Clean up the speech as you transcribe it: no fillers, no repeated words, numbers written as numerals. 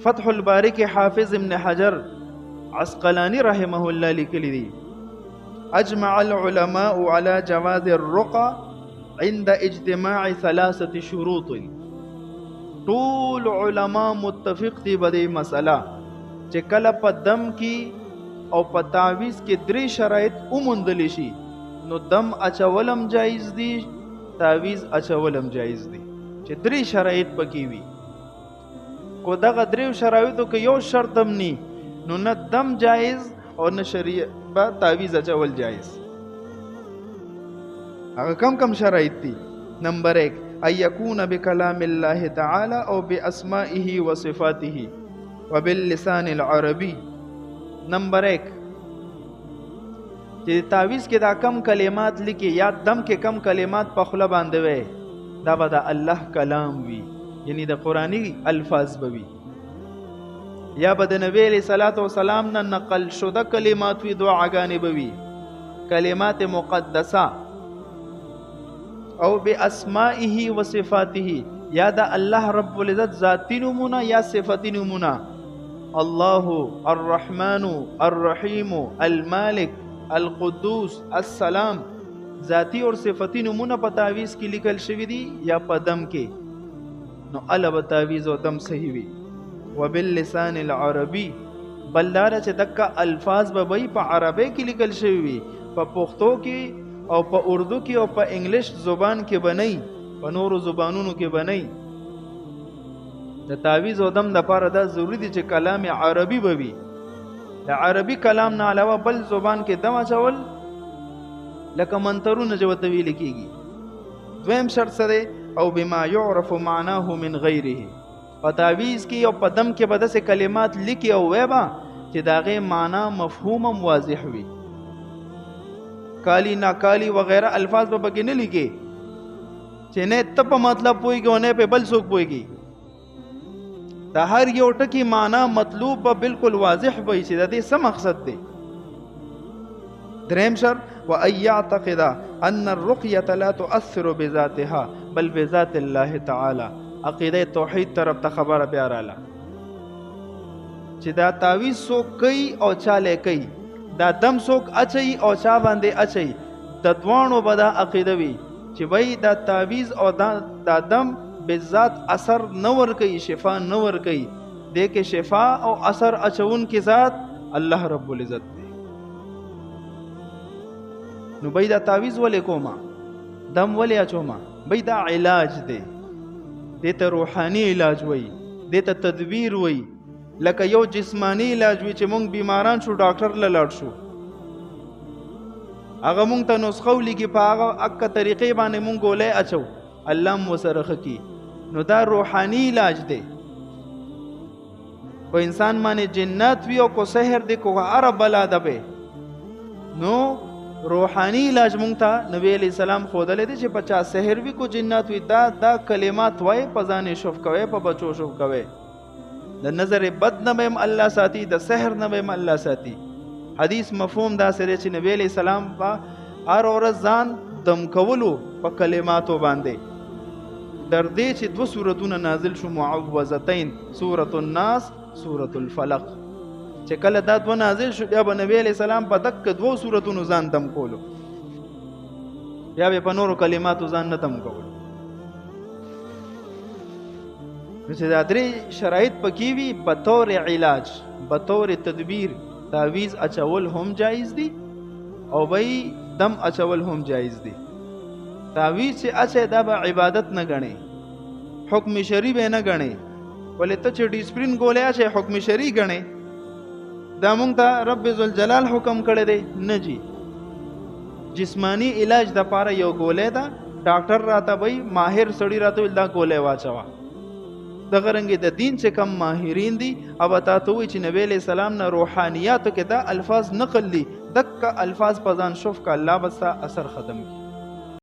فتح الباری کې حافظ ابن حجر عسقلانی رحمه الله لیکلی دی اجمع العلماء على جواز الرقى عند اجتماع 3 شروط. ټول علما متفق دي بده مسله چې کله په دم کې او په تعویز کې 3 شرایط اومندل شي نو دم اچولم جایز دي تعویز اچولم جایز دي چې 3 شرایط پکې وي. کو دغه 3 شرایطو کې یو شرط هم ني نو نه دم جایز او نه شریعت با تعویز اچول جایز. هغه کم شرایط دي. نمبر 1 ان يكون بكلام الله تعالى او باسمائه وصفاته وباللسان العربي. نمبر 1 چې تعویز کې دا کم کلمات لیکي یا دم کې کم کلمات په خله باندې وي دا به د الله کلام وي یعنی د قرآنی الفاظ به وي یا به د نبی علیہ الصلوۃ والسلام نه نقل شده کلمات وي دعاګانې به وي کلمات مقدسه او باسمائه وصفاته یا د الله رب العزت ذاتی نمونه یا صفتی نمونه الله الرحمن الرحیم المالک القدوس السلام ذاتی اور صفتی نمونه په تعویز کې لیکل شوی دي یا په دم کې نو الب تعویز او دم صحیح وي. وباللسان العربي بلدار چې دکا الفاظ به وي په عربی کې لیکل شوی وي په پښتو کې او په اردو کې او په انګلیش زبان کې بنئ په نورو زبانونو کې بنئ. د تعویز او دم د لپاره دا ضروری دي چې کلام عربي به وي. د عربي کلام نه علاوه بل زبان کې دم اچول لکه منترونه جو ته ویل کیږي. دویم شرط سره او بما يعرف معناه من غیره په تعویز کې او په دم کې به داسې کلمات لیکي او ویبا چې د هغې معنا مفهوم هم واضح وي. کالی ناکالی وغیرہ الفاظ به پکې نه لیکي چې نه ته په مطلب پوهېږي او نه په بل څوک پوهېږي. د هر یو ټکي معنا مطلوب به بالکل واضح وي چې د دې څه مقصد دی. دریم شرط وان يعتقد ان الرقيه لا تؤثر بذاتها بل بذات الله تعالی. عقیده توحید طرف ته خبره بیا رااله چې دا تعویز څوک کوي او چاله کوي دا دم څوک اچي او چا باندې اچي د دوانو به دا عقیده وي چې وای دا تعویز او دا دم بذات اثر نه ور کوي شفا نه ور کوي دې کې شفا او اثر اچون کې ذات الله رب العزت دی. نو بای دا تعویز ولې کوما دم ولې اچوما بای دا علاج دی دیتا روحانی علاج وی دیتا تدبیر وی لکه یو جسمانی علاج وی چې مونږ بیماران شو ډاکټر لاړ شو هغه مونږ ته نسخه ولیکي په هغه اکه طریقې باندې مونږ ګولۍ اچو الله مو سره ښه کي نو دا روحانی علاج دی. کو انسان باندې جنات وي او کو سحر دی کو هر بلا دبه نو روحانی علاج مونږ ته نبی علیہ السلام خودلې دي چې 50 سحر وی کو جنات وی دا کلمات وای په ځان شوف کوي په بچو شوف کوي د نظر بد نه مم الله ساتي د سحر نه مم الله ساتي. حدیث مفهوم دا سره چې نبی علیہ السلام په هر ورځ ځان دم کولو په کلماتو باندې در دې چې 2 سورتونه نازل شو معوذتين سورۃ الناس سورۃ الفلق چې کله دا 2 نازل شو بیا به نبی علیہ السلام په دک 2 سورتونو ځان دم کولو بیا به په نورو کلماتو ځان نه دم کولو. چې دا 3 شرایط پکې وي په طور علاج په طور تدبیر تعویز اچول هم جایز دي او بای دم اچول هم جایز دي. تعویز چې اچي دا به عبادت نه غني حکم شرعي به نه غني ولې ته چې ډیسپلین ګولې اچي حکم شرعي غني دا مونږ ته رب ذوالجلال حکم کړی دی نه جی. جسمانی علاج د پاره یو ګولې ده ډاکټر راته وای ماهر سړی راته ویل دا ګولې واچوا دغه رنګ د دین څخه کم ماهرین دي او تاسو وی چې نبی علیہ السلام نه روحانیات کې دا الفاظ نقل دي دک الفاظ په ځان شوف کا الله بس اثر ختم کی.